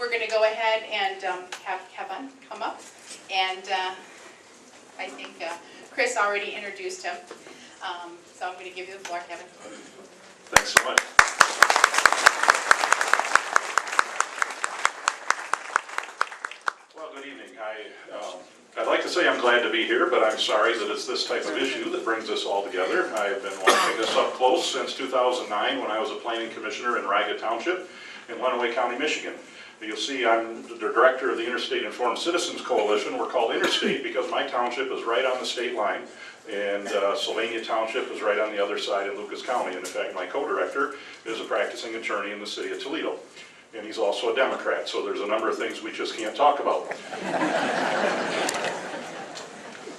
we're going to go ahead and have Kevon come up. And I think Chris already introduced him. So I'm going to give you the floor, Kevon. Thanks so much. Well, good evening. I'd like to say I'm glad to be here, but I'm sorry that it's this type of issue that brings us all together. I've been watching this up close since 2009 when I was a planning commissioner in Riga Township in Lenawee County, Michigan. You'll see I'm the director of the Interstate Informed Citizens Coalition. We're called Interstate because my township is right on the state line, and Sylvania Township is right on the other side in Lucas County. And in fact, my co-director is a practicing attorney in the city of Toledo. And he's also a Democrat, so there's a number of things we just can't talk about.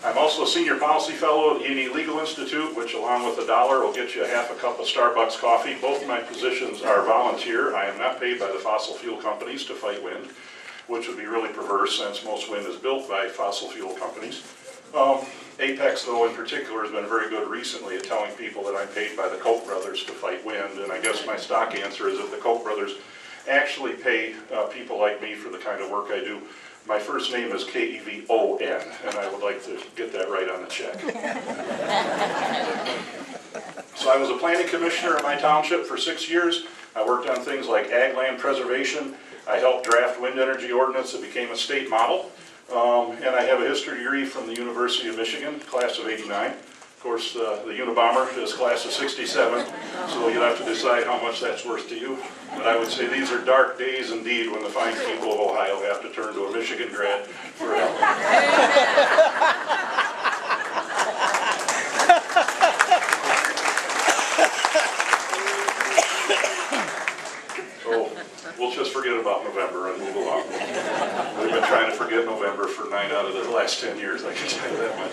I'm also a senior policy fellow at the E&E Legal Institute, which along with $1 will get you half a cup of Starbucks coffee. Both of my positions are volunteer. I am not paid by the fossil fuel companies to fight wind, which would be really perverse since most wind is built by fossil fuel companies. Apex, though, in particular, has been very good recently at telling people that I'm paid by the Koch brothers to fight wind, and I guess my stock answer is that the Koch brothers actually pay people like me for the kind of work I do. My first name is Kevon, and I would like to get that right on the check. So I was a planning commissioner in my township for 6 years. I worked on things like ag land preservation. I helped draft wind energy ordinance that became a state model. And I have a history degree from the University of Michigan, class of '89. Of course, the Unabomber is class of '67, so you'll have to decide how much that's worth to you. But I would say these are dark days indeed when the fine people of Ohio have to turn to a Michigan grad for help. So we'll just forget about November and move along. We've been trying to forget November for 9 out of the last 10 years, I can tell you that much.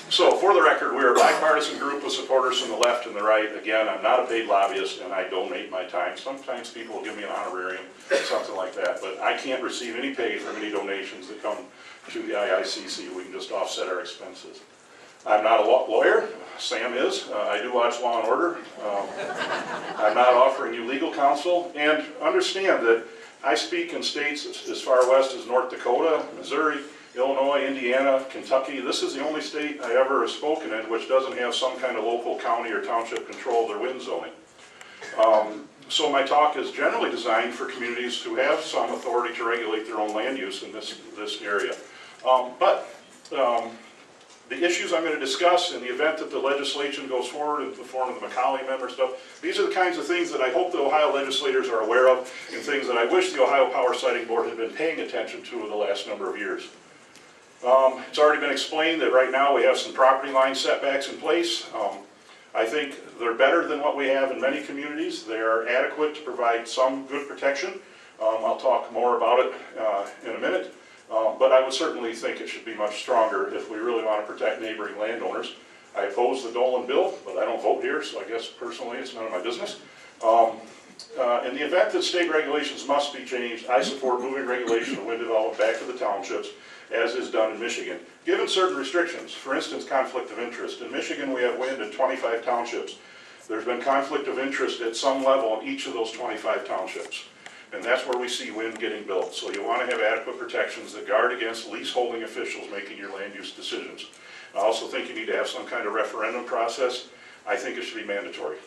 So, for the record, we're a bipartisan group of supporters from the left and the right. Again, I'm not a paid lobbyist, and I donate my time. Sometimes people will give me an honorarium, something like that, but I can't receive any pay from any donations that come to the IICC. We can just offset our expenses. I'm not a lawyer. Sam is. I do watch Law & Order. I'm not offering you legal counsel, and understand that I speak in states as far west as North Dakota, Missouri, Illinois, Indiana, Kentucky. This is the only state I ever have spoken in which doesn't have some kind of local county or township control of their wind zoning. So my talk is generally designed for communities who have some authority to regulate their own land use in this area. The issues I'm going to discuss in the event that the legislation goes forward in the form of the McCauley Amendment stuff, these are the kinds of things that I hope the Ohio legislators are aware of and things that I wish the Ohio Power Siting Board had been paying attention to in the last number of years. It's already been explained that right now we have some property line setbacks in place. I think they're better than what we have in many communities. They are adequate to provide some good protection. I'll talk more about it in a minute. But I would certainly think it should be much stronger if we really want to protect neighboring landowners. I oppose the Dolan bill, but I don't vote here, so I guess personally it's none of my business. In the event that state regulations must be changed, I support moving regulation of wind development back to the townships, as is done in Michigan, given certain restrictions. For instance, conflict of interest. In Michigan, we have wind in 25 townships. There's been conflict of interest at some level in each of those 25 townships. And that's where we see wind getting built. So you want to have adequate protections that guard against leaseholding officials making your land use decisions. I also think you need to have some kind of referendum process. I think it should be mandatory.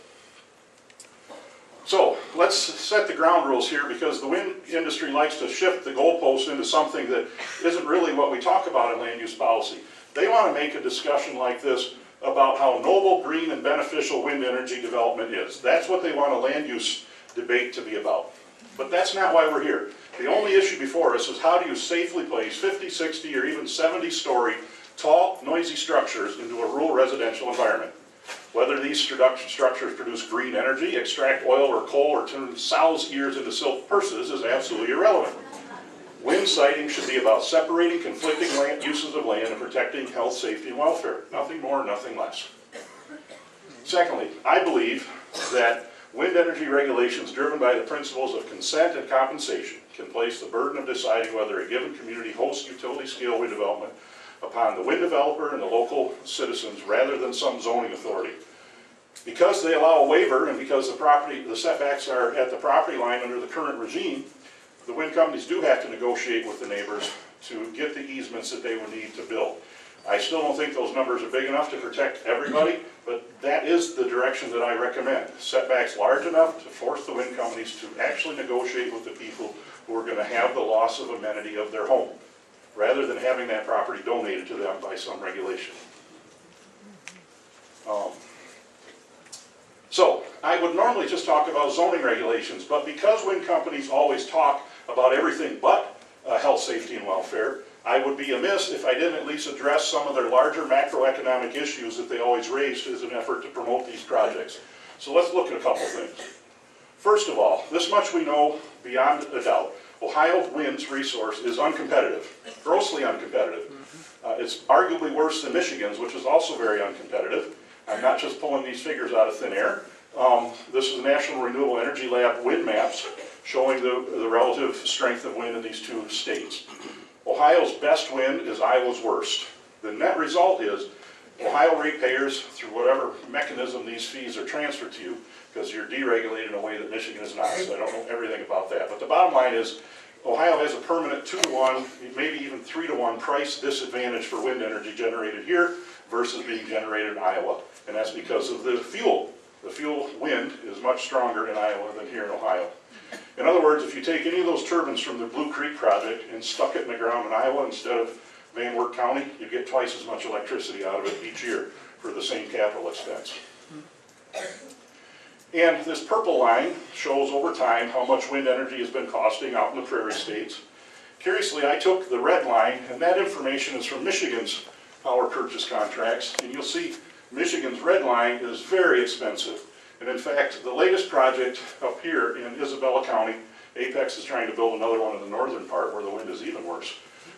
So let's set the ground rules here, because the wind industry likes to shift the goalpost into something that isn't really what we talk about in land use policy. They want to make a discussion like this about how noble, green, and beneficial wind energy development is. That's what they want a land use debate to be about. But that's not why we're here. The only issue before us is how do you safely place 50, 60, or even 70-story tall, noisy structures into a rural residential environment. Whether these structures produce green energy, extract oil or coal, or turn sows' ears into silk purses is absolutely irrelevant. Wind siting should be about separating conflicting uses of land and protecting health, safety, and welfare. Nothing more, nothing less. Secondly, I believe that wind energy regulations driven by the principles of consent and compensation can place the burden of deciding whether a given community hosts utility-scale wind development upon the wind developer and the local citizens rather than some zoning authority. Because they allow a waiver and because the setbacks are at the property line under the current regime, the wind companies do have to negotiate with the neighbors to get the easements that they would need to build. I still don't think those numbers are big enough to protect everybody, but that is the direction that I recommend. Setbacks large enough to force the wind companies to actually negotiate with the people who are going to have the loss of amenity of their home, rather than having that property donated to them by some regulation. So, I would normally just talk about zoning regulations, but because wind companies always talk about everything but health, safety, and welfare, I would be amiss if I didn't at least address some of their larger macroeconomic issues that they always raised as an effort to promote these projects. So let's look at a couple things. First of all, this much we know beyond a doubt. Ohio wind's resource is uncompetitive, grossly uncompetitive. It's arguably worse than Michigan's, which is also very uncompetitive. I'm not just pulling these figures out of thin air. This is the National Renewable Energy Lab wind maps showing the relative strength of wind in these two states. Ohio's best wind is Iowa's worst. The net result is Ohio ratepayers, through whatever mechanism these fees are transferred to you, because you're deregulated in a way that Michigan is not, so I don't know everything about that. But the bottom line is Ohio has a permanent 2-to-1, maybe even 3-to-1 price disadvantage for wind energy generated here versus being generated in Iowa. And that's because of the fuel. The fuel wind is much stronger in Iowa than here in Ohio. In other words, if you take any of those turbines from the Blue Creek project and stuck it in the ground in Iowa instead of Van Wert County, you get twice as much electricity out of it each year for the same capital expense. And this purple line shows over time how much wind energy has been costing out in the prairie states. Curiously, I took the red line, and that information is from Michigan's power purchase contracts, and you'll see Michigan's red line is very expensive. And in fact, the latest project up here in Isabella County, Apex is trying to build another one in the northern part where the wind is even worse.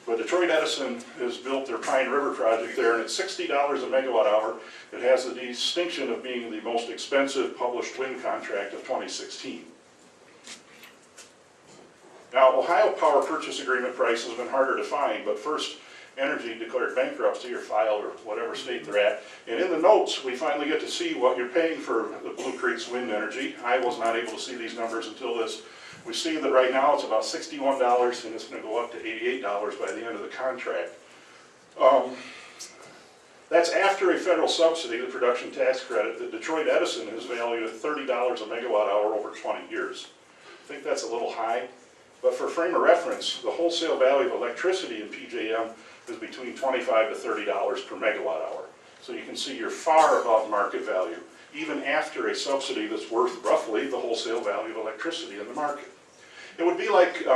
But Detroit Edison has built their Pine River project there, and it's $60 a megawatt hour. It has the distinction of being the most expensive published wind contract of 2016. Now, Ohio power purchase agreement prices have been harder to find, but First Energy declared bankruptcy or filed or whatever state they're at. And in the notes, we finally get to see what you're paying for the Blue Creek's wind energy. I was not able to see these numbers until this. We see that right now it's about $61 and it's going to go up to $88 by the end of the contract. That's after a federal subsidy, the production tax credit, that Detroit Edison has valued at $30 a megawatt hour over 20 years. I think that's a little high, but for frame of reference, the wholesale value of electricity in PJM is between $25 to $30 per megawatt hour. So you can see you're far above market value, even after a subsidy that's worth roughly the wholesale value of electricity in the market. It would be like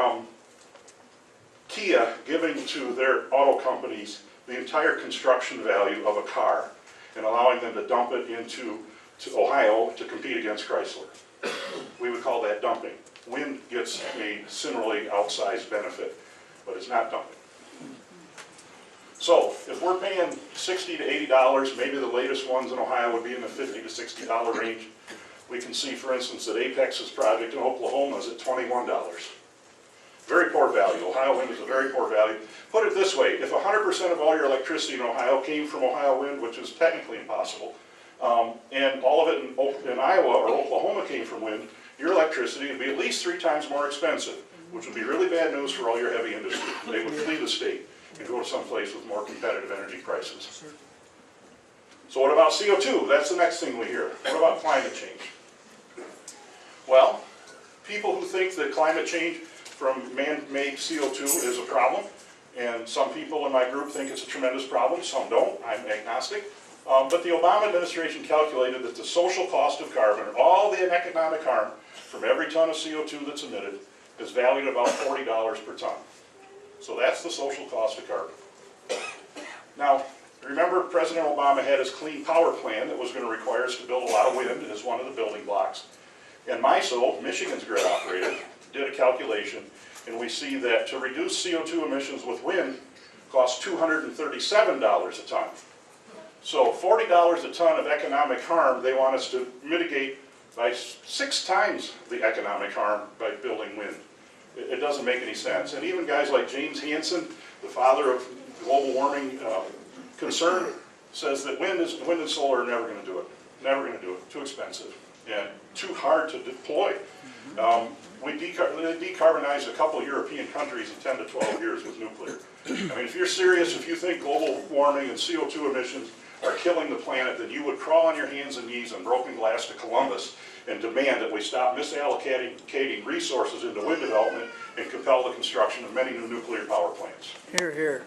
Kia giving to their auto companies the entire construction value of a car and allowing them to dump it into Ohio to compete against Chrysler. We would call that dumping. Wind gets a similarly outsized benefit, but it's not dumping. So, if we're paying $60 to $80, maybe the latest ones in Ohio would be in the $50 to $60 range. We can see, for instance, that Apex's project in Oklahoma is at $21. Very poor value. Ohio wind is a very poor value. Put it this way, if 100% of all your electricity in Ohio came from Ohio wind, which is technically impossible, and all of it in Iowa or Oklahoma came from wind, your electricity would be at least 3 times more expensive, which would be really bad news for all your heavy industry. They would flee the state and go to some place with more competitive energy prices. So what about CO2? That's the next thing we hear. What about climate change? Well, people who think that climate change from man-made CO2 is a problem, and some people in my group think it's a tremendous problem, some don't, I'm agnostic. But the Obama administration calculated that the social cost of carbon, all the economic harm from every ton of CO2 that's emitted, is valued at about $40 per ton. So that's the social cost of carbon. Now, remember President Obama had his clean power plan that was going to require us to build a lot of wind as one of the building blocks. And MISO, Michigan's grid operator, did a calculation, and we see that to reduce CO2 emissions with wind costs $237 a ton. So $40 a ton of economic harm they want us to mitigate by 6 times the economic harm by building wind. It doesn't make any sense. And even guys like James Hansen, the father of global warming concern, says that wind and solar are never going to do it. Never going to do it. Too expensive and too hard to deploy. They decarbonized a couple European countries in 10 to 12 years with nuclear. I mean, if you're serious, if you think global warming and CO2 emissions are killing the planet, then you would crawl on your hands and knees on broken glass to Columbus and demand that we stop misallocating resources into wind development and compel the construction of many new nuclear power plants. Here, here.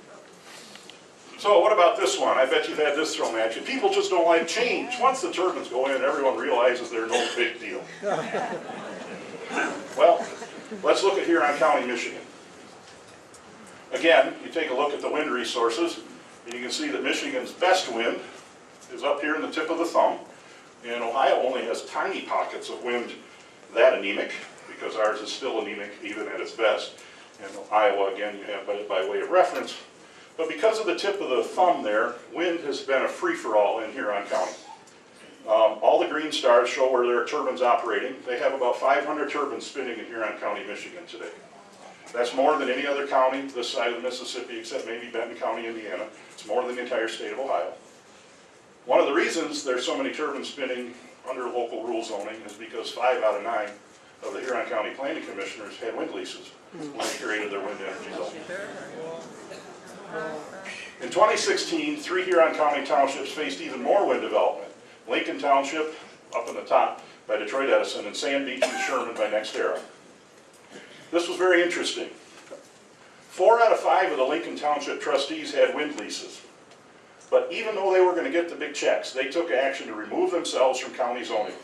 So what about this one? I bet you've had this thrown at you. People just don't like change. Once the turbines go in, everyone realizes they're no big deal. Well, let's look at Huron County, Michigan. Again, you take a look at the wind resources, and you can see that Michigan's best wind is up here in the tip of the thumb, and Ohio only has tiny pockets of wind that anemic, because ours is still anemic even at its best. And Iowa, again, you have by way of reference. But because of the tip of the thumb there, wind has been a free-for-all in Huron County. All the green stars show where there are turbines operating. They have about 500 turbines spinning in Huron County, Michigan today. That's more than any other county this side of the Mississippi, except maybe Benton County, Indiana. It's more than the entire state of Ohio. One of the reasons there's so many turbines spinning under local rule zoning is because 5 out of 9 of the Huron County Planning Commissioners had wind leases when they created their wind energy zone. In 2016, 3 Huron County townships faced even more wind development. Lincoln Township, up in the top, by Detroit Edison, and Sand Beach and Sherman by NextEra. This was very interesting. 4 out of 5 of the Lincoln Township trustees had wind leases. But even though they were going to get the big checks, they took action to remove themselves from county zoning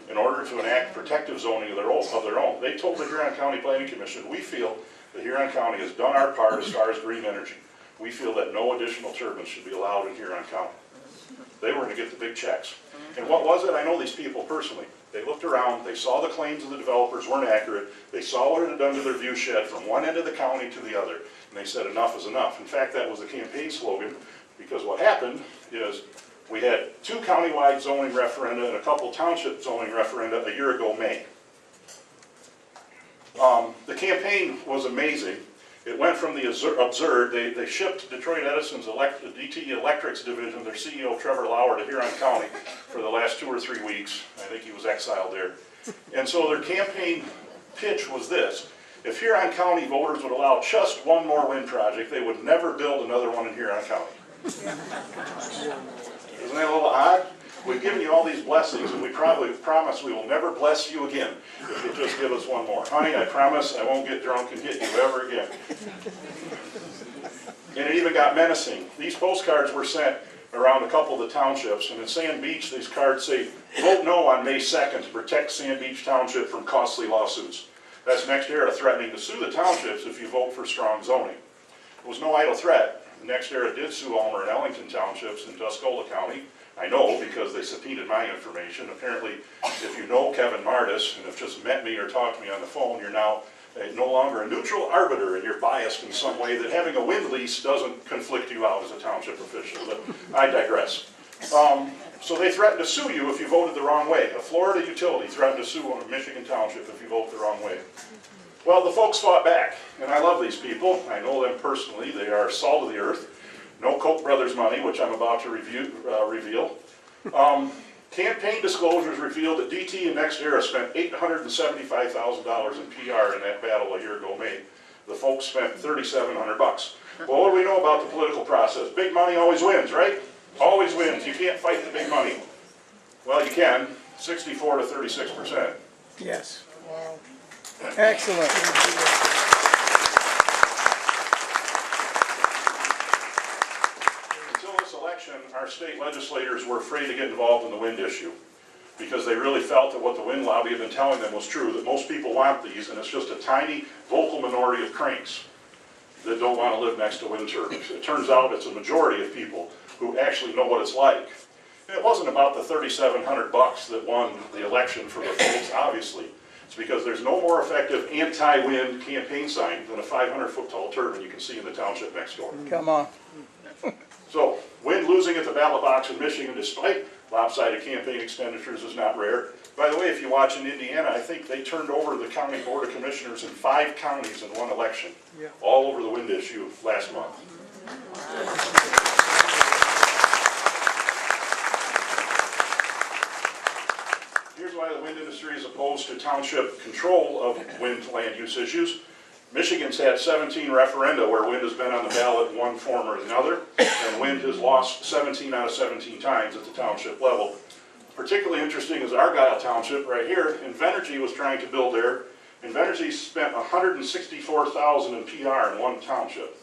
in order to enact protective zoning of their own. They told the Huron County Planning Commission, we feel that Huron County has done our part as far as green energy. We feel that no additional turbines should be allowed in Huron County. They were going to get the big checks. And what was it? I know these people personally. They looked around, they saw the claims of the developers weren't accurate, they saw what it had done to their view shed from one end of the county to the other, and they said enough is enough. In fact, that was the campaign slogan, because what happened is we had 2 countywide zoning referenda and a couple township zoning referenda a year ago May. The campaign was amazing. It went from the absurd, they shipped Detroit Edison's DT Electric's division, their CEO Trevor Lauer, to Huron County for the last 2 or 3 weeks. I think he was exiled there. And so their campaign pitch was this: if Huron County voters would allow just one more wind project, they would never build another one in Huron County. Isn't that a little odd? We've given you all these blessings, and we probably promise we will never bless you again if you just give us one more. Honey, I promise I won't get drunk and hit you ever again. And it even got menacing. These postcards were sent around a couple of the townships, and in Sand Beach, these cards say, vote no on May 2nd to protect Sand Beach Township from costly lawsuits. That's NextEra threatening to sue the townships if you vote for strong zoning. It was no idle threat. NextEra did sue Ulmer and Ellington Townships in Tuscola County. I know because they subpoenaed my information. Apparently, if you know Kevon Martis and have just met me or talked to me on the phone, you're now no longer a neutral arbiter and you're biased in some way that having a wind lease doesn't conflict you out as a township official. But I digress. So they threatened to sue you if you voted the wrong way. A Florida utility threatened to sue a Michigan township if you vote the wrong way. Well, the folks fought back, and I love these people. I know them personally. They are salt of the earth. No Koch brothers money, which I'm about to reveal. Campaign disclosures revealed that DT and NextEra spent $875,000 in PR in that battle a year ago May. The folks spent $3,700. Well, what do we know about the political process? Big money always wins, right? Always wins. You can't fight the big money. Well, you can. 64 to 36%. Yes. Wow. Excellent. Until this election, our state legislators were afraid to get involved in the wind issue because they really felt that what the wind lobby had been telling them was true, that most people want these, and it's just a tiny vocal minority of cranks that don't want to live next to wind turbines. It turns out it's a majority of people who actually know what it's like. And it wasn't about the $3,700 that won the election for the folks, obviously. It's because there's no more effective anti-wind campaign sign than a 500-foot tall turbine you can see in the township next door. Come on. So, wind losing at the ballot box in Michigan despite lopsided campaign expenditures is not rare. By the way, if you watch in Indiana, I think they turned over the county board of commissioners in 5 counties in one election, all over the wind issue last month. here's why the wind industry is opposed to township control of wind land use issues. Michigan's had 17 referenda where wind has been on the ballot in one form or another, and wind has lost 17 out of 17 times at the township level. Particularly interesting is Argyle Township right here. Invenergy was trying to build there. Invenergy spent $164,000 in PR in one township.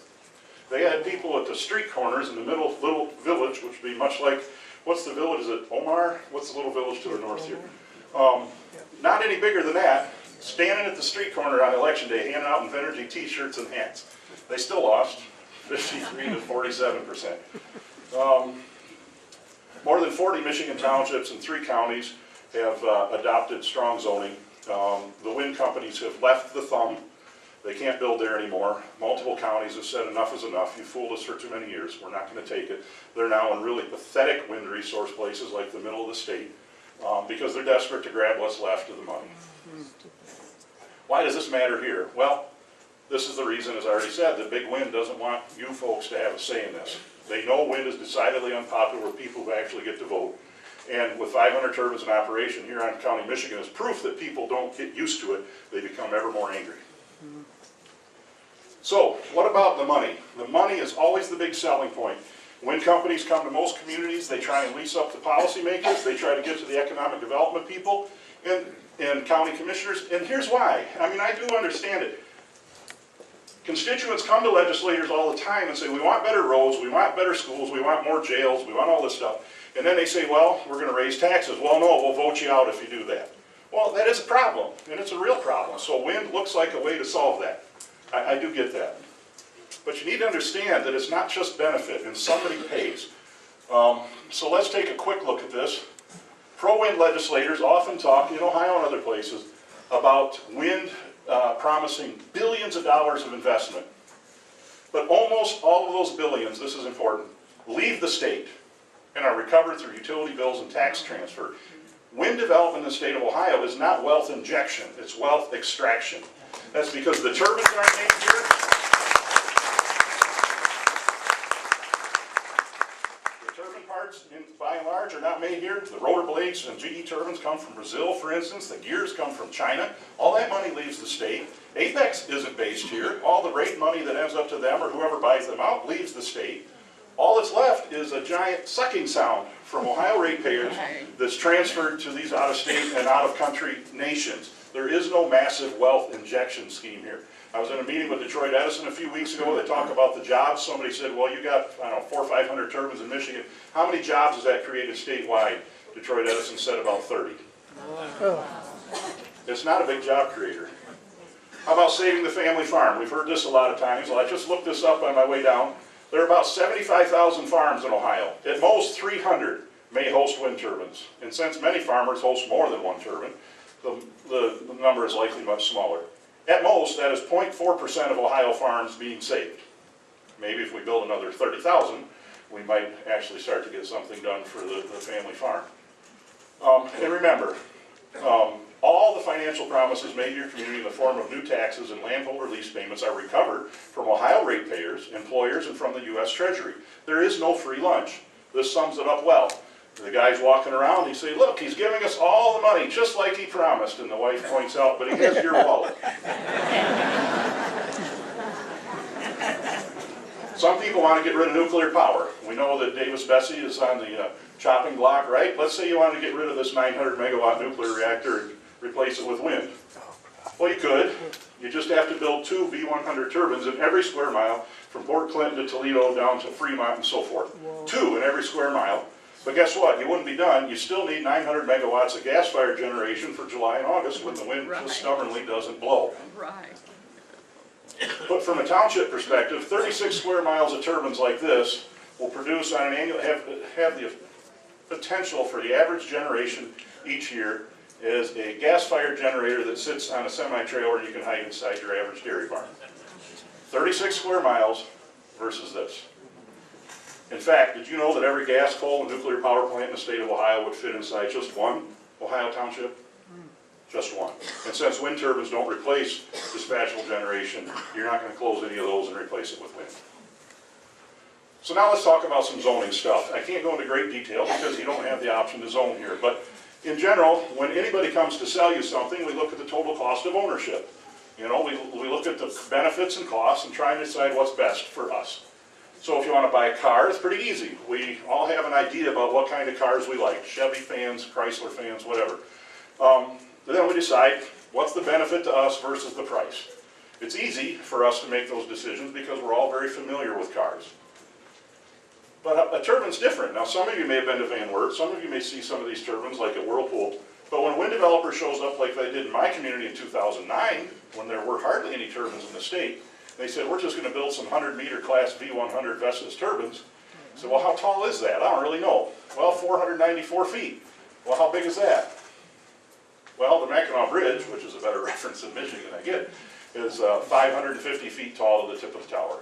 They had people at the street corners in the middle little village, which would be much like, what's the village, is it Omar? What's the little village to the north here? Not any bigger than that, standing at the street corner on election day, handing out Invenergy t-shirts and hats. They still lost, 53 to 47%. More than 40 Michigan townships in 3 counties have adopted strong zoning. The wind companies have left the thumb. They can't build there anymore. Multiple counties have said enough is enough. You fooled us for too many years. We're not going to take it. They're now in really pathetic wind resource places like the middle of the state because they're desperate to grab what's left of the money. Why does this matter here? Well, this is the reason, as I already said, that Big Wind doesn't want you folks to have a say in this. They know wind is decidedly unpopular with people who actually get to vote. And with 500 turbines in operation here on County, Michigan, is proof that people don't get used to it. They become ever more angry. So, what about the money? The money is always the big selling point. Wind companies come to most communities, they try and lease up to policymakers, they try to get to the economic development people and county commissioners, and here's why. I mean, I do understand it. Constituents come to legislators all the time and say, we want better roads, we want better schools, we want more jails, we want all this stuff. And then they say, well, we're going to raise taxes. Well, no, we'll vote you out if you do that. Well, that is a problem, and it's a real problem. So wind looks like a way to solve that. I do get that. But you need to understand that it's not just benefit, and somebody pays. So let's take a quick look at this. Pro-wind legislators often talk, in Ohio and other places, about wind promising billions of dollars of investment. But almost all of those billions, this is important, leave the state and are recovered through utility bills and tax transfer. Wind development in the state of Ohio is not wealth injection, it's wealth extraction. That's because the turbines aren't made here. The turbine parts, by and large, are not made here. The rotor blades and GE turbines come from Brazil, for instance. The gears come from China. All that money leaves the state. Apex isn't based here. All the rate money that ends up to them or whoever buys them out leaves the state. All that's left is a giant sucking sound from Ohio ratepayers that's transferred to these out-of-state and out-of-country nations. There is no massive wealth injection scheme here. I was in a meeting with Detroit Edison a few weeks ago. They talked about the jobs. Somebody said, well, you got, I don't know, 400 or 500 turbines in Michigan. How many jobs has that created statewide? Detroit Edison said about 30. It's not a big job creator. How about saving the family farm? We've heard this a lot of times. Well, I just looked this up on my way down. There are about 75,000 farms in Ohio. At most 300 may host wind turbines. And since many farmers host more than one turbine, the number is likely much smaller. At most, that is 0.4% of Ohio farms being saved. Maybe if we build another 30,000, we might actually start to get something done for the family farm. And remember, all the financial promises made to your community in the form of new taxes and landholder lease payments are recovered from Ohio ratepayers, employers, and from the U.S. Treasury. There is no free lunch. This sums it up well. The guy's walking around, he say, look, he's giving us all the money, just like he promised. And the wife points out, but he has your wallet. Some people want to get rid of nuclear power. We know that Davis-Besse is on the chopping block, right? Let's say you want to get rid of this 900 megawatt nuclear reactor and replace it with wind. Well, you could. You just have to build 2 V100 turbines in every square mile from Port Clinton to Toledo down to Fremont and so forth. 2 in every square mile. But guess what? You wouldn't be done. You still need 900 megawatts of gas-fired generation for July and August when the wind just stubbornly doesn't blow. Right. But from a township perspective, 36 square miles of turbines like this will produce on an annual, have the potential for the average generation each year is a gas-fired generator that sits on a semi-trailer and you can hide inside your average dairy farm. 36 square miles versus this. In fact, did you know that every gas, coal, and nuclear power plant in the state of Ohio would fit inside just one Ohio township? Just one. And since wind turbines don't replace dispatchable generation, you're not going to close any of those and replace it with wind. So now let's talk about some zoning stuff. I can't go into great detail because you don't have the option to zone here, but in general, when anybody comes to sell you something, we look at the total cost of ownership. You know, we look at the benefits and costs and try and decide what's best for us. So if you want to buy a car, it's pretty easy. We all have an idea about what kind of cars we like. Chevy fans, Chrysler fans, whatever. Then we decide what's the benefit to us versus the price. It's easy for us to make those decisions because we're all very familiar with cars. But a turbine's different. Now, some of you may have been to Van Wert. Some of you may see some of these turbines like at Whirlpool. But when a wind developer shows up like they did in my community in 2009, when there were hardly any turbines in the state, they said, we're just going to build some 100-meter class V100 Vestas turbines. I said, well, how tall is that? I don't really know. Well, 494 feet. Well, how big is that? Well, the Mackinac Bridge, which is a better reference in Michigan I get, is 550 feet tall to the tip of the tower.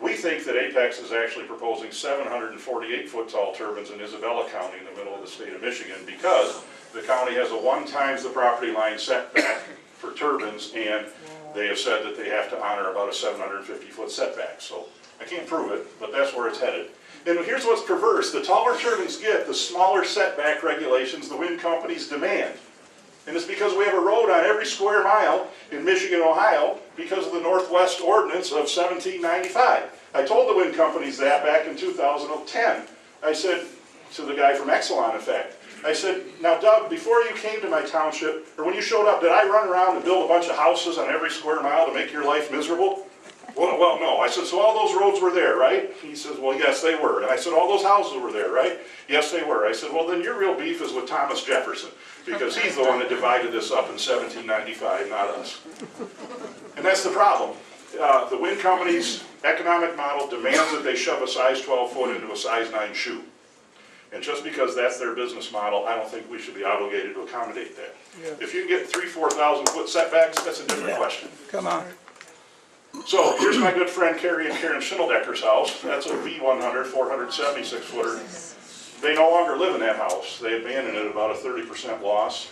We think that Apex is actually proposing 748-foot tall turbines in Isabella County in the middle of the state of Michigan because the county has a 1 times the property line setback for turbines, and they have said that they have to honor about a 750-foot setback. So I can't prove it, but that's where it's headed. And here's what's perverse. The taller turbines get, the smaller setback regulations the wind companies demand. And it's because we have a road on every square mile in Michigan, Ohio, because of the Northwest Ordinance of 1795. I told the wind companies that back in 2010. I said to the guy from Exelon, in fact, I said, now Doug, before you came to my township, or when you showed up, did I run around and build a bunch of houses on every square mile to make your life miserable? Well, no. I said, so all those roads were there, right? He says, well, yes, they were. And I said, all those houses were there, right? Yes, they were. I said, well, then your real beef is with Thomas Jefferson, because he's the one that divided this up in 1795, not us. And that's the problem. The wind company's economic model demands that they shove a size 12 foot into a size 9 shoe. And just because that's their business model, I don't think we should be obligated to accommodate that. Yeah. If you can get 3,000–4,000 foot setbacks, that's a different question. Come on. So here's my good friend Carrie and Karen Schindeldecker's house. That's a V100, 476-footer. They no longer live in that house. They abandoned it, about a 30% loss.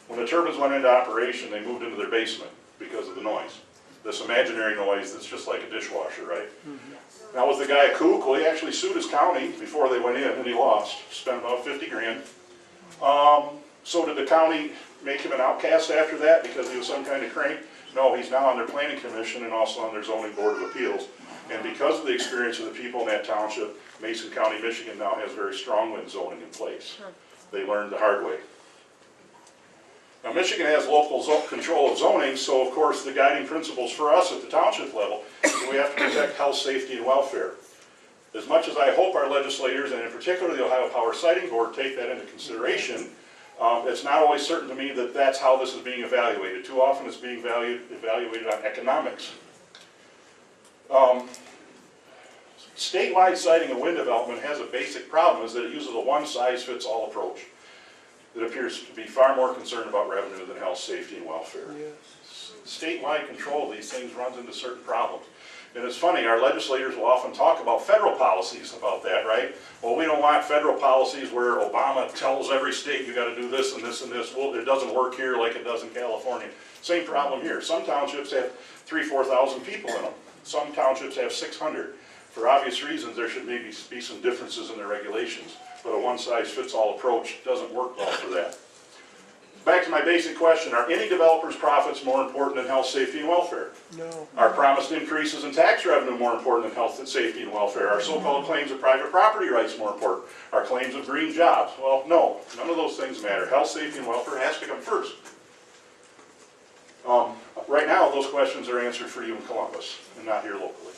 When the turbines went into operation, they moved into their basement because of the noise. This imaginary noise that's just like a dishwasher, right? Mm-hmm. Now, was the guy a kook? Well, he actually sued his county before they went in, and he lost. Spent about 50 grand. So did the county make him an outcast after that because he was some kind of crank? No, he's now on their planning commission and also on their zoning board of appeals. And because of the experience of the people in that township, Mason County, Michigan now has very strong wind zoning in place. They learned the hard way. Now, Michigan has local control of zoning, so of course the guiding principles for us at the township level is we have to protect health, safety, and welfare. As much as I hope our legislators, and in particular the Ohio Power Siting Board, take that into consideration, it's not always certain to me that that's how this is being evaluated. Too often it's being evaluated on economics. Statewide siting of wind development has a basic problem, is that it uses a one-size-fits-all approach. It appears to be far more concerned about revenue than health, safety, and welfare. Yes. Statewide control of these things runs into certain problems. And it's funny, our legislators will often talk about federal policies about that, right? Well, we don't want federal policies where Obama tells every state you got to do this and this and this. Well, it doesn't work here like it does in California. Same problem here. Some townships have 3,000–4,000 people in them. Some townships have 600. For obvious reasons, there should maybe be some differences in their regulations, but a one-size-fits-all approach doesn't work well for that. Back to my basic question, are any developers' profits more important than health, safety, and welfare? No. Are promised increases in tax revenue more important than health, safety, and welfare? Are so-called claims of private property rights more important? Are claims of green jobs? Well, no, none of those things matter. Health, safety, and welfare has to come first. Right now, those questions are answered for you in Columbus and not here locally.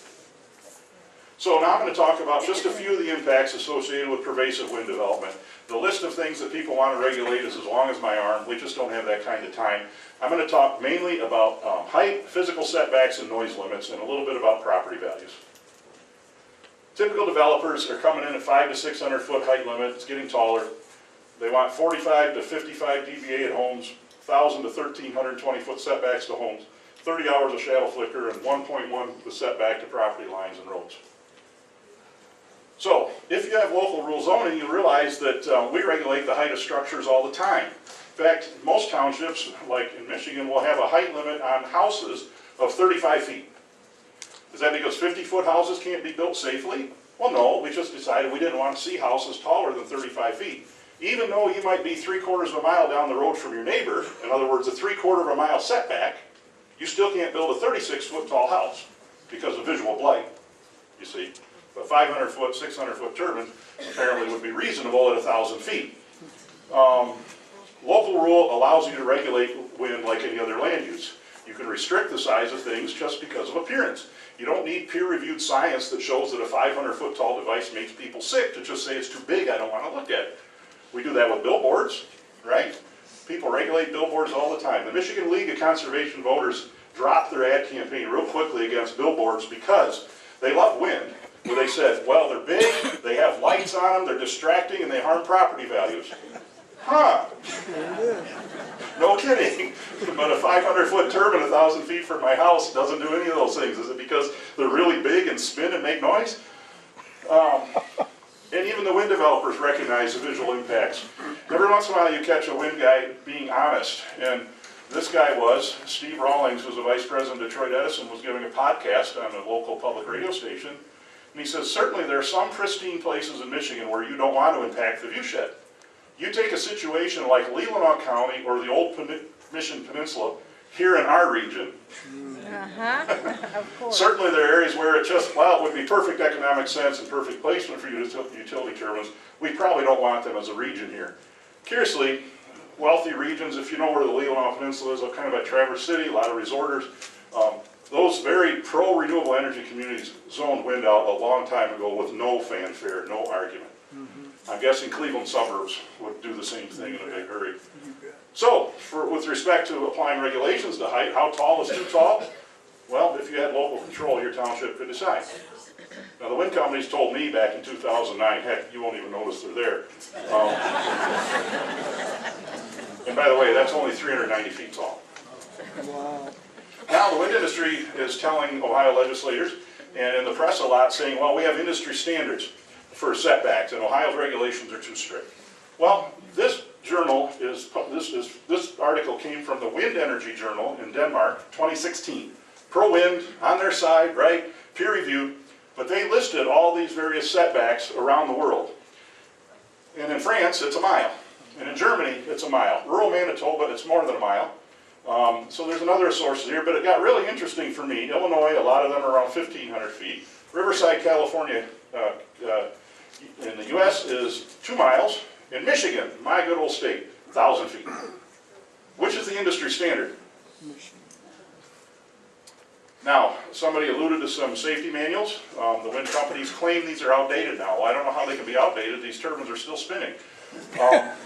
So now I'm going to talk about just a few of the impacts associated with pervasive wind development. The list of things that people want to regulate is as long as my arm. We just don't have that kind of time. I'm going to talk mainly about height, physical setbacks, and noise limits, and a little bit about property values. Typical developers are coming in at 500 to 600 foot height limit. It's getting taller. They want 45 to 55 dBA at homes, 1,000 to 1,320 foot setbacks to homes, 30 hours of shadow flicker, and 1.1 the setback to property lines and roads. So, if you have local rule zoning, you realize that we regulate the height of structures all the time. In fact, most townships, like in Michigan, will have a height limit on houses of 35 feet. Is that because 50-foot houses can't be built safely? Well, no, we just decided we didn't want to see houses taller than 35 feet. even though you might be 3/4 of a mile down the road from your neighbor, in other words, a 3/4 of a mile setback, you still can't build a 36-foot tall house because of visual blight, you see. But 500-foot, 600-foot turbine apparently would be reasonable at 1,000 feet. Local rule allows you to regulate wind like any other land use. You can restrict the size of things just because of appearance. You don't need peer-reviewed science that shows that a 500-foot tall device makes people sick to just say it's too big, I don't want to look at it. We do that with billboards, right? People regulate billboards all the time. The Michigan League of Conservation Voters dropped their ad campaign real quickly against billboards because they love wind, where they said, well, they're big, they have lights on them, they're distracting, and they harm property values. Huh. No kidding. But a 500-foot turbine 1,000 feet from my house doesn't do any of those things. Is it because they're really big and spin and make noise? And even the wind developers recognize the visual impacts. Every once in a while you catch a wind guy being honest. And this guy was, Steve Rawlings, who's the vice president of Detroit Edison, was giving a podcast on a local public radio station. And he says, certainly there are some pristine places in Michigan where you don't want to impact the viewshed. You take a situation like Leelanau County or the old Mission Peninsula here in our region. Of course. Certainly there are areas where it just, well, it would be perfect economic sense and perfect placement for utility turbines. We probably don't want them as a region here. Curiously, wealthy regions, if you know where the Leelanau Peninsula is, kind of by Traverse City, a lot of resorters, those very pro-renewable energy communities zoned wind out a long time ago with no fanfare, no argument. I'm guessing Cleveland suburbs would do the same thing in a big hurry. So, with respect to applying regulations to height, how tall is too tall? Well, if you had local control, your township could decide. Now, the wind companies told me back in 2009, heck, you won't even notice they're there. And by the way, that's only 390 feet tall. Wow. Now, the wind industry is telling Ohio legislators, and in the press a lot, saying, well, we have industry standards for setbacks, and Ohio's regulations are too strict. Well, this journal is, this article came from the Wind Energy Journal in Denmark, 2016. Pro-wind, on their side, right, peer-reviewed, but they listed all these various setbacks around the world. And in France, it's a mile. And in Germany, it's a mile. Rural Manitoba, it's more than a mile. So there's another source here, but it got really interesting for me. Illinois, a lot of them are around 1,500 feet. Riverside, California, in the U.S. is 2 miles. In Michigan, my good old state, 1,000 feet. Which is the industry standard? Now, somebody alluded to some safety manuals. The wind companies claim these are outdated now. Well, I don't know how they can be outdated. These turbines are still spinning. But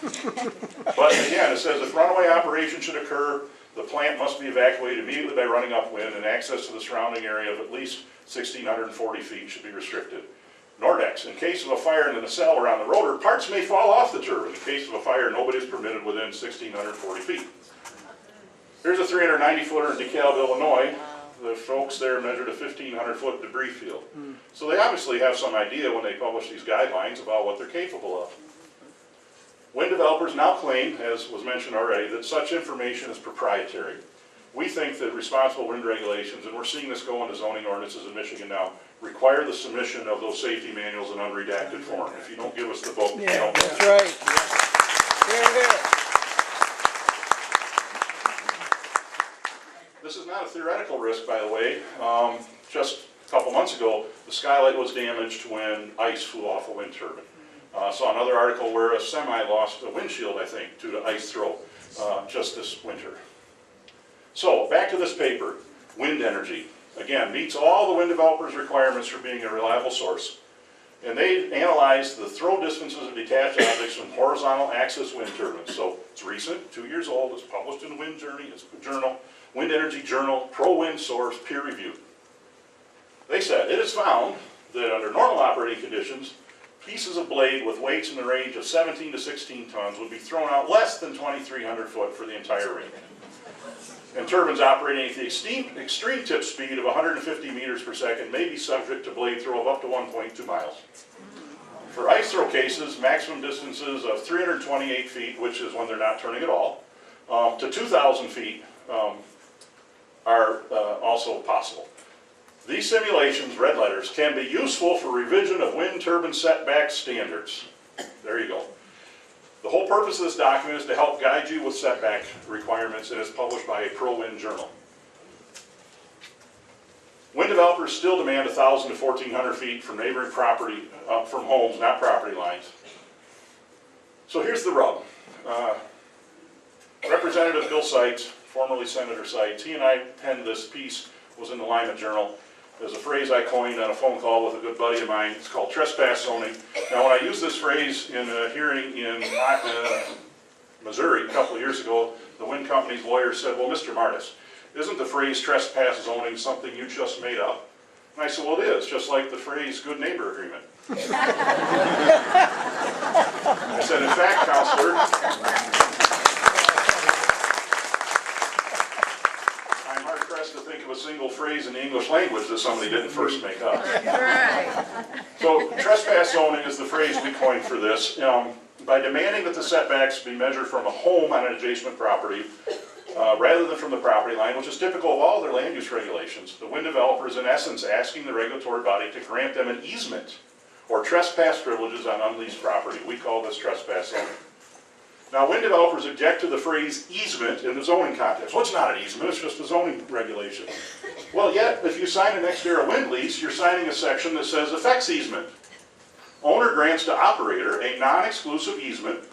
again, it says if runaway operation should occur, the plant must be evacuated immediately by running upwind, and access to the surrounding area of at least 1,640 feet should be restricted. Nordex, in case of a fire in the nacelle around the rotor, parts may fall off the turbine. In case of a fire, nobody is permitted within 1,640 feet. Here's a 390-footer in DeKalb, Illinois. The folks there measured a 1,500-foot debris field. So they obviously have some idea when they publish these guidelines about what they're capable of. Wind developers now claim, as was mentioned already, that such information is proprietary. We think that responsible wind regulations, and we're seeing this go into zoning ordinances in Michigan now, require the submission of those safety manuals in unredacted form. If you don't give us the book, you don't. That's right. Here, here. This is not a theoretical risk, by the way. Just a couple months ago, the skylight was damaged when ice flew off a wind turbine. Saw another article where a semi lost a windshield, I think, due to ice throw just this winter. So, back to this paper, wind energy. Again, meets all the wind developers' requirements for being a reliable source. And they analyzed the throw distances of detached objects from horizontal axis wind turbines. So, it's recent, 2 years old, it's published in the Wind Journal, Wind Energy Journal, pro-wind source, peer-reviewed. They said, it is found that under normal operating conditions, pieces of blade with weights in the range of 17 to 16 tons would be thrown out less than 2,300 foot for the entire range. And turbines operating at the extreme tip speed of 150 meters per second may be subject to blade throw of up to 1.2 miles. For ice throw cases, maximum distances of 328 feet, which is when they're not turning at all, to 2,000 feet are also possible. These simulations, red letters, can be useful for revision of wind turbine setback standards. There you go. The whole purpose of this document is to help guide you with setback requirements, and it's published by a pro-wind journal. Wind developers still demand 1,000 to 1,400 feet from neighboring property, from homes, not property lines. So here's the rub. Representative Bill Seitz, formerly Senator Seitz, he and I penned this piece, was in the Lima Journal. There's a phrase I coined on a phone call with a good buddy of mine. It's called trespass zoning. Now, when I used this phrase in a hearing in Missouri a couple of years ago, the wind company's lawyer said, well, Mr. Martis, isn't the phrase trespass zoning something you just made up? And I said, well, it is, just like the phrase good neighbor agreement. I said, in fact, counselor, I'm hard-pressed to think of a single phrase in the English language that somebody didn't first make up. Right. So trespass zoning is the phrase we coined for this. By demanding that the setbacks be measured from a home on an adjacent property, rather than from the property line, which is typical of all their land use regulations, the wind developer is in essence asking the regulatory body to grant them an easement or trespass privileges on unleased property. We call this trespass zoning. Now, wind developers object to the phrase easement in the zoning context. Well, it's not an easement, it's just a zoning regulation. Well, yet, if you sign an NextEra wind lease, you're signing a section that says effects easement. Owner grants to operator a non-exclusive easement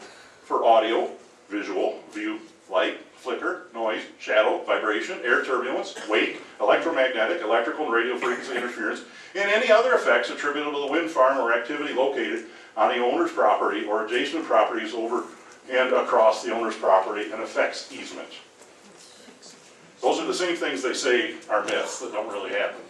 for audio, visual, view, light, flicker, noise, shadow, vibration, air turbulence, wake, electromagnetic, electrical and radio frequency interference, and any other effects attributable to the wind farm or activity located on the owner's property or adjacent properties over and across the owner's property, an effects easement. Those are the same things they say are myths that don't really happen.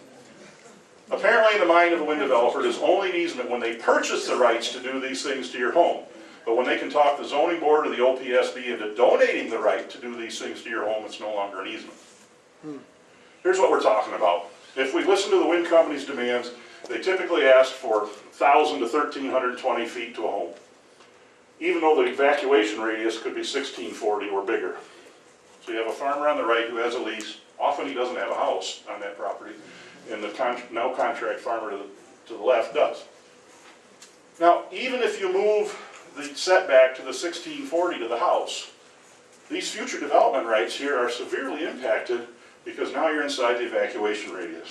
Apparently, in the mind of a wind developer, it is only an easement when they purchase the rights to do these things to your home. But when they can talk the zoning board or the OPSB into donating the right to do these things to your home, it's no longer an easement. Here's what we're talking about. If we listen to the wind company's demands, they typically ask for 1,000 to 1,320 feet to a home, even though the evacuation radius could be 1,640 or bigger. So you have a farmer on the right who has a lease. Often he doesn't have a house on that property, and the no contract farmer to the left does. Now, even if you move the setback to the 1,640 to the house, these future development rights here are severely impacted because now you're inside the evacuation radius.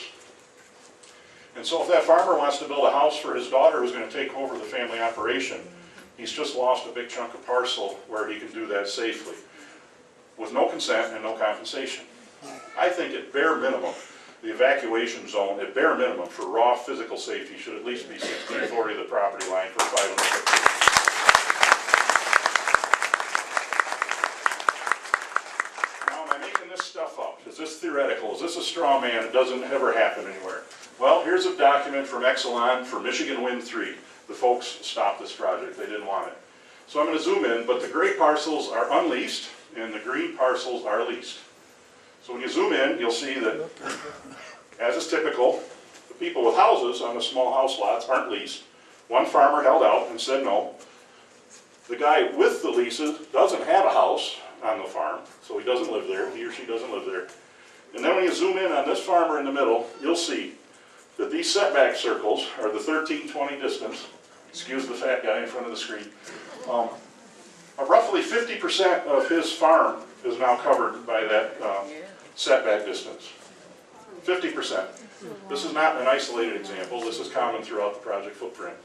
And so if that farmer wants to build a house for his daughter who's going to take over the family operation, he's just lost a big chunk of parcel where he can do that safely with no consent and no compensation. I think at bare minimum, the evacuation zone, at bare minimum, for raw physical safety should at least be 1,640 the property line for 550. Stuff up. Is this theoretical? Is this a straw man? It doesn't ever happen anywhere. Well, here's a document from Exelon for Michigan Wind 3. The folks stopped this project. They didn't want it. So I'm going to zoom in, but the gray parcels are unleased and the green parcels are leased. So when you zoom in, you'll see that, as is typical, the people with houses on the small house lots aren't leased. One farmer held out and said no. The guy with the leases doesn't have a house on the farm, so he doesn't live there, he or she doesn't live there. And then when you zoom in on this farmer in the middle, you'll see that these setback circles are the 1320 distance, excuse the fat guy in front of the screen, roughly 50% of his farm is now covered by that setback distance. 50%. This is not an isolated example, this is common throughout the project footprint.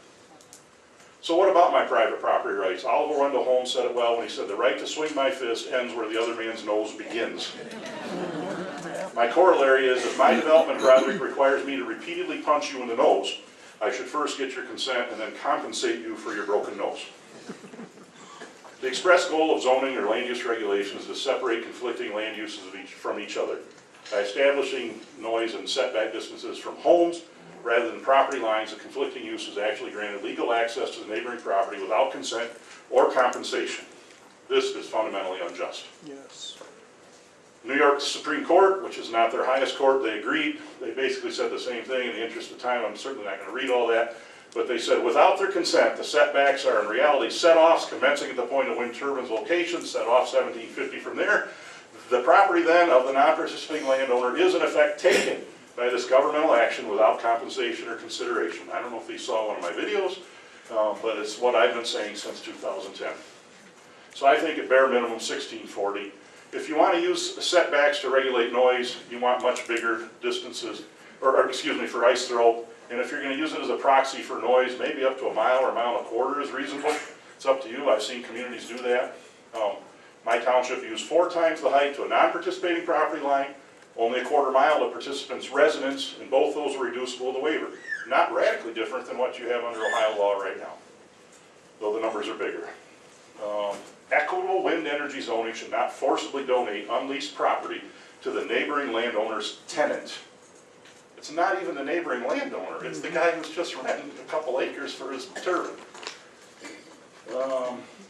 So what about my private property rights? Oliver Wendell Holmes said it well when he said, the right to swing my fist ends where the other man's nose begins. My corollary is, if my development project requires me to repeatedly punch you in the nose, I should first get your consent and then compensate you for your broken nose. The express goal of zoning or land use regulations is to separate conflicting land uses from each other by establishing noise and setback distances from homes. Rather than property lines, the conflicting use is actually granted legal access to the neighboring property without consent or compensation. This is fundamentally unjust. Yes. New York Supreme Court, which is not their highest court, they agreed. They basically said the same thing. In the interest of time, I'm certainly not going to read all that. But they said without their consent, the setbacks are in reality set-offs commencing at the point of wind turbines location, set off 1750 from there. The property then of the non-participating landowner is in effect taken by this governmental action without compensation or consideration. I don't know if you saw one of my videos, but it's what I've been saying since 2010. So I think at bare minimum 1640. If you want to use setbacks to regulate noise, you want much bigger distances, or excuse me, for ice throw. And if you're going to use it as a proxy for noise, maybe up to a mile or a mile and a quarter is reasonable. It's up to you. I've seen communities do that. My township used 4 times the height to a non-participating property line, only a quarter mile to participants' residence, and both those were reducible with a waiver. Not radically different than what you have under Ohio law right now, though the numbers are bigger. Equitable wind energy zoning should not forcibly donate unleased property to the neighboring landowner's tenant. It's not even the neighboring landowner, it's the guy who's just renting a couple acres for his turbine.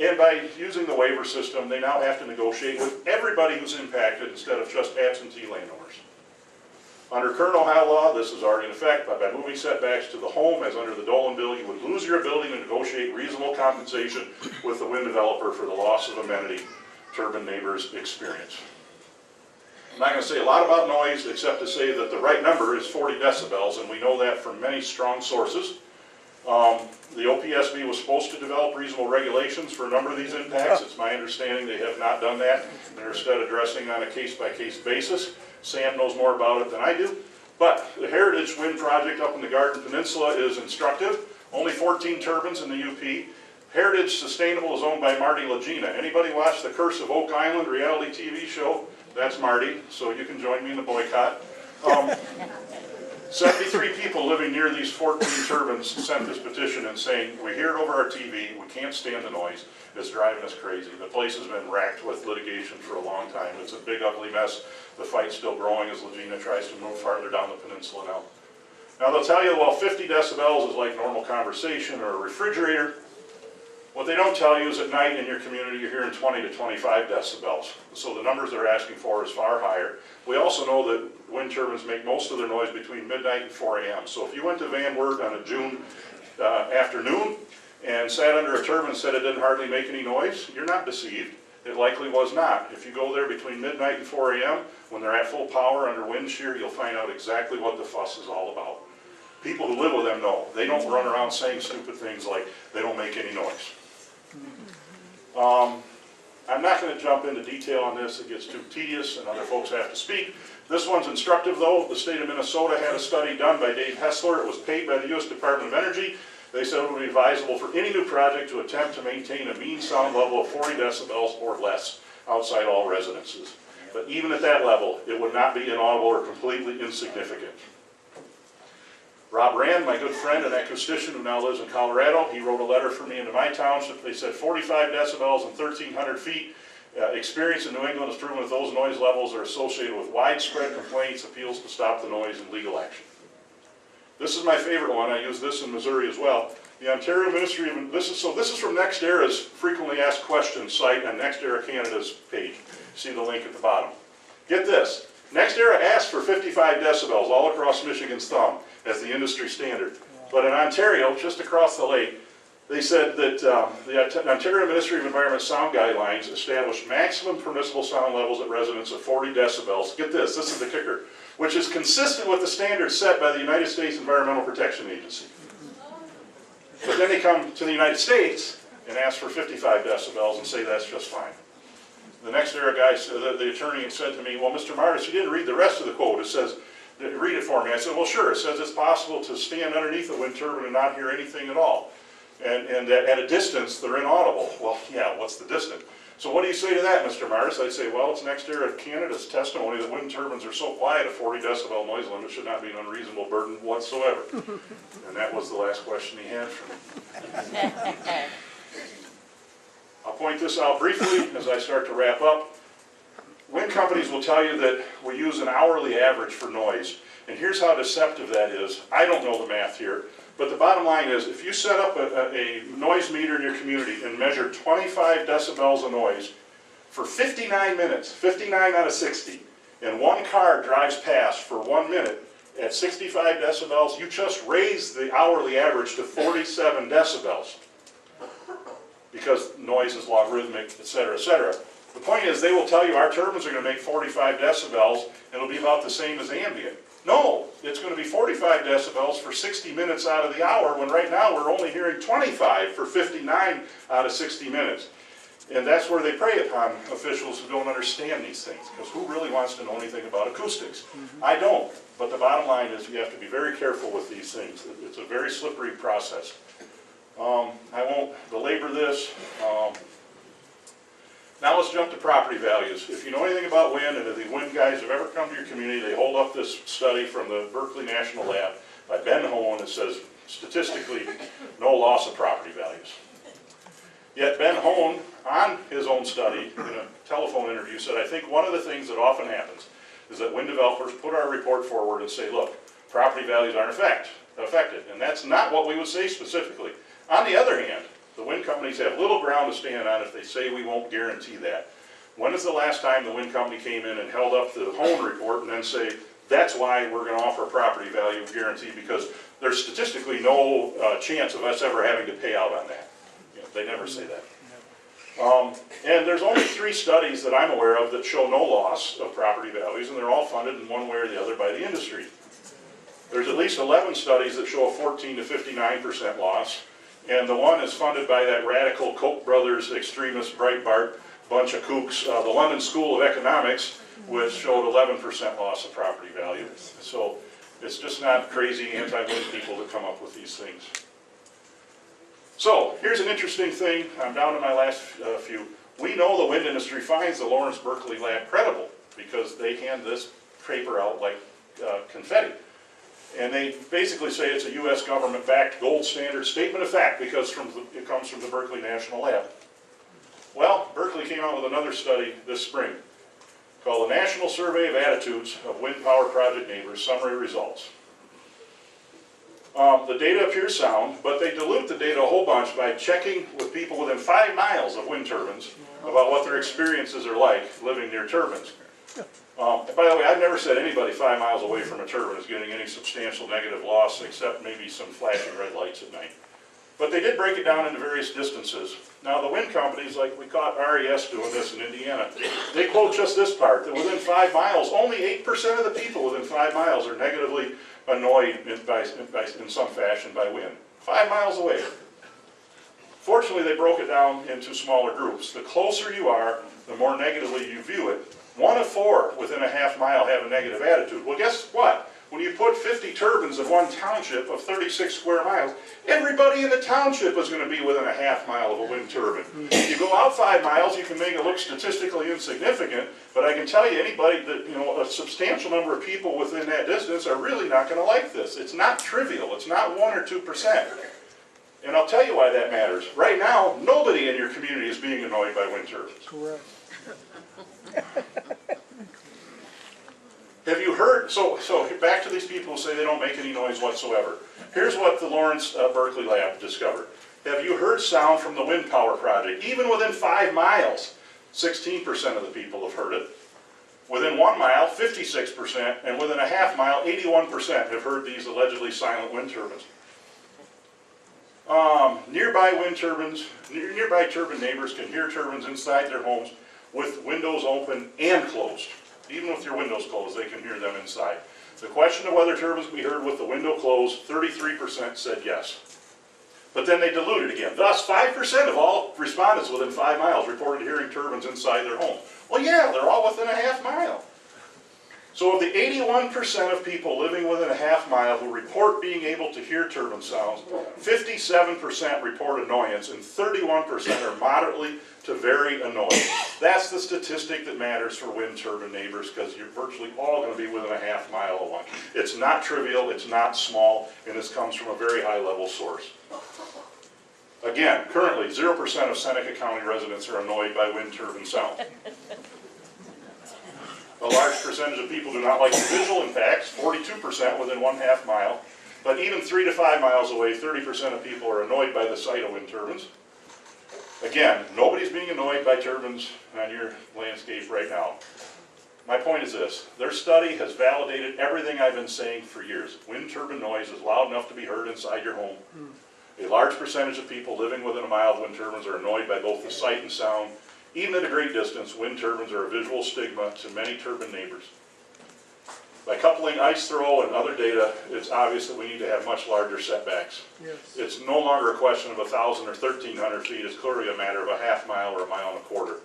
And by using the waiver system, they now have to negotiate with everybody who's impacted instead of just absentee landowners. Under current Ohio law, this is already in effect, but by moving setbacks to the home, as under the Dolan bill, you would lose your ability to negotiate reasonable compensation with the wind developer for the loss of amenity turbine neighbors experience. I'm not going to say a lot about noise, except to say that the right number is 40 decibels, and we know that from many strong sources. The OPSB was supposed to develop reasonable regulations for a number of these impacts. It's my understanding they have not done that. They're instead addressing on a case-by-case basis. Sam knows more about it than I do. But the Heritage Wind Project up in the Garden Peninsula is instructive. Only 14 turbines in the UP. Heritage Sustainable is owned by Marty Legina. Anybody watch the Curse of Oak Island reality TV show? That's Marty, so you can join me in the boycott. 73 people living near these 14 turbines sent this petition and saying, we hear it over our TV, we can't stand the noise, it's driving us crazy. The place has been racked with litigation for a long time. It's a big ugly mess. The fight's still growing as Legina tries to move farther down the peninsula now. Now they'll tell you, well, 50 decibels is like normal conversation or a refrigerator. What they don't tell you is at night in your community you're hearing 20 to 25 decibels. So the numbers they're asking for is far higher. We also know that wind turbines make most of their noise between midnight and 4 a.m. So if you went to Van Wert on a June afternoon and sat under a turbine and said it didn't hardly make any noise, you're not deceived. It likely was not. If you go there between midnight and 4 a.m., when they're at full power under wind shear, you'll find out exactly what the fuss is all about. People who live with them know. They don't run around saying stupid things like they don't make any noise. I'm not going to jump into detail on this. It gets too tedious and other folks have to speak. This one's instructive though. The state of Minnesota had a study done by Dave Hessler. It was paid by the U.S. Department of Energy. They said it would be advisable for any new project to attempt to maintain a mean sound level of 40 decibels or less outside all residences. But even at that level, it would not be inaudible or completely insignificant. Rob Rand, my good friend and acoustician who now lives in Colorado, he wrote a letter for me into my township. They said 45 decibels and 1,300 feet. Experience in New England has proven that those noise levels are associated with widespread complaints, appeals to stop the noise, and legal action. This is my favorite one. I use this in Missouri as well. The Ontario Ministry of, this is from NextEra's frequently asked questions site on NextEra Canada's page. See the link at the bottom. Get this. NextEra asked for 55 decibels all across Michigan's thumb as the industry standard. But in Ontario, just across the lake, they said that the Ontario Ministry of Environment Sound Guidelines established maximum permissible sound levels at residents of 40 decibels. Get this is the kicker, which is consistent with the standards set by the United States Environmental Protection Agency. But then they come to the United States and ask for 55 decibels and say that's just fine. The NextEra guy, the attorney said to me, well, Mr. Martis, you didn't read the rest of the quote. It says, read it for me. I said, well, sure. It says it's possible to stand underneath a wind turbine and not hear anything at all. And that at a distance, they're inaudible. Well, yeah, what's the distance? So what do you say to that, Mr. Martis? I'd say, well, it's NextEra Canada's testimony that wind turbines are so quiet a 40 decibel noise limit should not be an unreasonable burden whatsoever. And that was the last question he had for me. I'll point this out briefly as I start to wrap up. Wind companies will tell you that we use an hourly average for noise. And here's how deceptive that is. I don't know the math here, but the bottom line is if you set up a noise meter in your community and measure 25 decibels of noise for 59 minutes, 59 out of 60, and one car drives past for 1 minute at 65 decibels, you just raised the hourly average to 47 decibels. Because noise is logarithmic, et cetera, et cetera. The point is they will tell you our turbines are going to make 45 decibels and it'll be about the same as ambient. No, it's going to be 45 decibels for 60 minutes out of the hour when right now we're only hearing 25 for 59 out of 60 minutes. And that's where they prey upon officials who don't understand these things, because who really wants to know anything about acoustics? I don't, but the bottom line is you have to be very careful with these things. It's a very slippery process. I won't belabor this. Now let's jump to property values. If you know anything about wind, and if the wind guys have ever come to your community, they hold up this study from the Berkeley National Lab by Ben Hohn that says statistically no loss of property values. Yet Ben Hohn, on his own study, in a telephone interview, said, I think one of the things that often happens is that wind developers put our report forward and say, look, property values aren't affected. And that's not what we would say specifically. On the other hand, the wind companies have little ground to stand on if they say we won't guarantee that. When is the last time the wind company came in and held up the Hohn report and then say, that's why we're going to offer a property value guarantee, because there's statistically no chance of us ever having to pay out on that. They never say that. And there's only 3 studies that I'm aware of that show no loss of property values, and they're all funded in one way or the other by the industry. There's at least 11 studies that show a 14 to 59% loss, and the one is funded by that radical Koch brothers extremist Breitbart bunch of kooks, the London School of Economics, which showed 11% loss of property value. So it's just not crazy anti-wind people that come up with these things. So, here's an interesting thing. I'm down to my last few. We know the wind industry finds the Lawrence Berkeley lab credible because they hand this paper out like confetti. And they basically say it's a U.S. government-backed gold standard statement of fact because it comes from the Berkeley National Lab. Well, Berkeley came out with another study this spring called the National Survey of Attitudes of Wind Power Project Neighbors, Summary Results. The data appears sound, but they dilute the data a whole bunch by checking with people within 5 miles of wind turbines about what their experiences are like living near turbines. By the way, I've never said anybody 5 miles away from a turbine is getting any substantial negative loss except maybe some flashing red lights at night. But they did break it down into various distances. Now the wind companies, like we caught RES doing this in Indiana, they quote just this part, that within 5 miles, only 8% of the people within 5 miles are negatively annoyed in some fashion by wind. 5 miles away. Fortunately, they broke it down into smaller groups. The closer you are, the more negatively you view it. 1 of 4 within a half mile have a negative attitude. Well, guess what? When you put 50 turbines in one township of 36 square miles, everybody in the township is going to be within a half mile of a wind turbine. If you go out 5 miles, you can make it look statistically insignificant, but I can tell you anybody that, a substantial number of people within that distance are really not going to like this. It's not trivial. It's not 1 or 2%. And I'll tell you why that matters. Right now, nobody in your community is being annoyed by wind turbines. Correct. Have you heard, so back to these people who say they don't make any noise whatsoever. Here's what the Lawrence Berkeley lab discovered. Have you heard sound from the wind power project? Even within 5 miles, 16% of the people have heard it. Within 1 mile, 56%, and within a half mile, 81% have heard these allegedly silent wind turbines. Nearby turbine neighbors can hear turbines inside their homes with windows open and closed. Even with your windows closed, they can hear them inside. The question of whether turbines can be heard with the window closed, 33% said yes. But then they diluted again. Thus, 5% of all respondents within 5 miles reported hearing turbines inside their home. Well, yeah, they're all within a half mile. So of the 81% of people living within a half mile who report being able to hear turbine sounds, 57% report annoyance and 31% are moderately to very annoyed. That's the statistic that matters for wind turbine neighbors because you're virtually all going to be within a half mile of one. It's not trivial, it's not small, and this comes from a very high level source. Again, currently 0% of Seneca County residents are annoyed by wind turbine sound. A large percentage of people do not like the visual impacts, 42% within 1/2 mile. But even 3 to 5 miles away, 30% of people are annoyed by the sight of wind turbines. Again, nobody's being annoyed by turbines on your landscape right now. My point is this, their study has validated everything I've been saying for years. Wind turbine noise is loud enough to be heard inside your home. A large percentage of people living within a mile of wind turbines are annoyed by both the sight and sound. Even at a great distance, wind turbines are a visual stigma to many turbine neighbors. By coupling ice throw and other data, it's obvious that we need to have much larger setbacks. Yes. It's no longer a question of 1,000 or 1,300 feet, it's clearly a matter of a half mile or a mile and a quarter.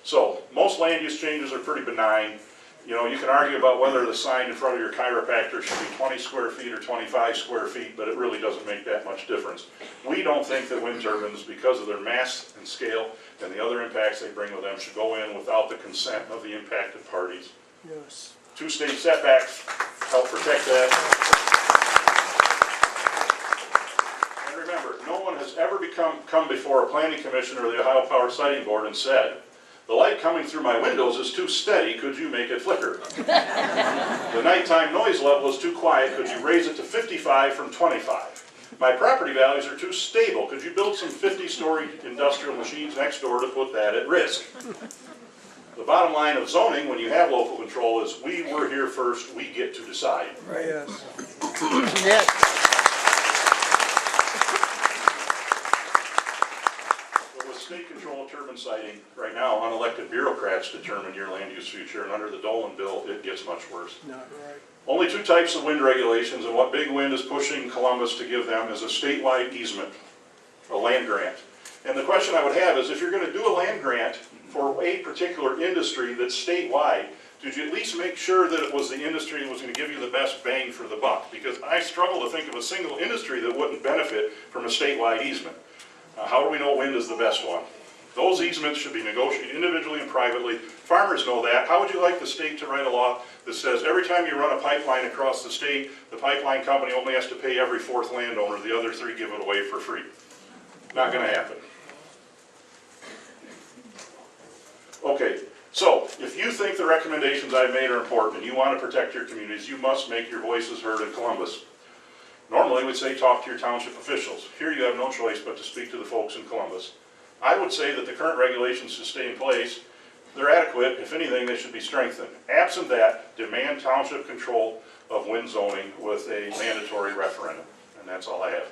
So, most land use changes are pretty benign. You know, you can argue about whether the sign in front of your chiropractor should be 20 square feet or 25 square feet, but it really doesn't make that much difference. We don't think that wind turbines, because of their mass and scale and the other impacts they bring with them, should go in without the consent of the impacted parties. Yes. 2 state setbacks help protect that. And remember, no one has ever come before a planning commission or the Ohio Power Siting Board and said, the light coming through my windows is too steady, could you make it flicker? The nighttime noise level is too quiet, could you raise it to 55 from 25? My property values are too stable, could you build some 50-story industrial machines next door to put that at risk? The bottom line of zoning, when you have local control, is we were here first, we get to decide. Right. Yes. Yes. But with state control of turbine siting, right now, unelected bureaucrats determine your land use future, and under the Dolan bill, it gets much worse. Not right. Only 2 types of wind regulations, and what Big Wind is pushing Columbus to give them is a statewide easement, a land grant. And the question I would have is, if you're going to do a land grant for a particular industry that's statewide, did you at least make sure that it was the industry that was going to give you the best bang for the buck? Because I struggle to think of a single industry that wouldn't benefit from a statewide easement. How do we know wind is the best one? Those easements should be negotiated individually and privately. Farmers know that. How would you like the state to write a law that says every time you run a pipeline across the state, the pipeline company only has to pay every 4th landowner, the other 3 give it away for free? Not going to happen. Okay, so if you think the recommendations I've made are important and you want to protect your communities, you must make your voices heard in Columbus. Normally we'd say talk to your township officials. Here you have no choice but to speak to the folks in Columbus. I would say that the current regulations should stay in place. They're adequate. If anything, they should be strengthened. Absent that, demand township control of wind zoning with a mandatory referendum. And that's all I have.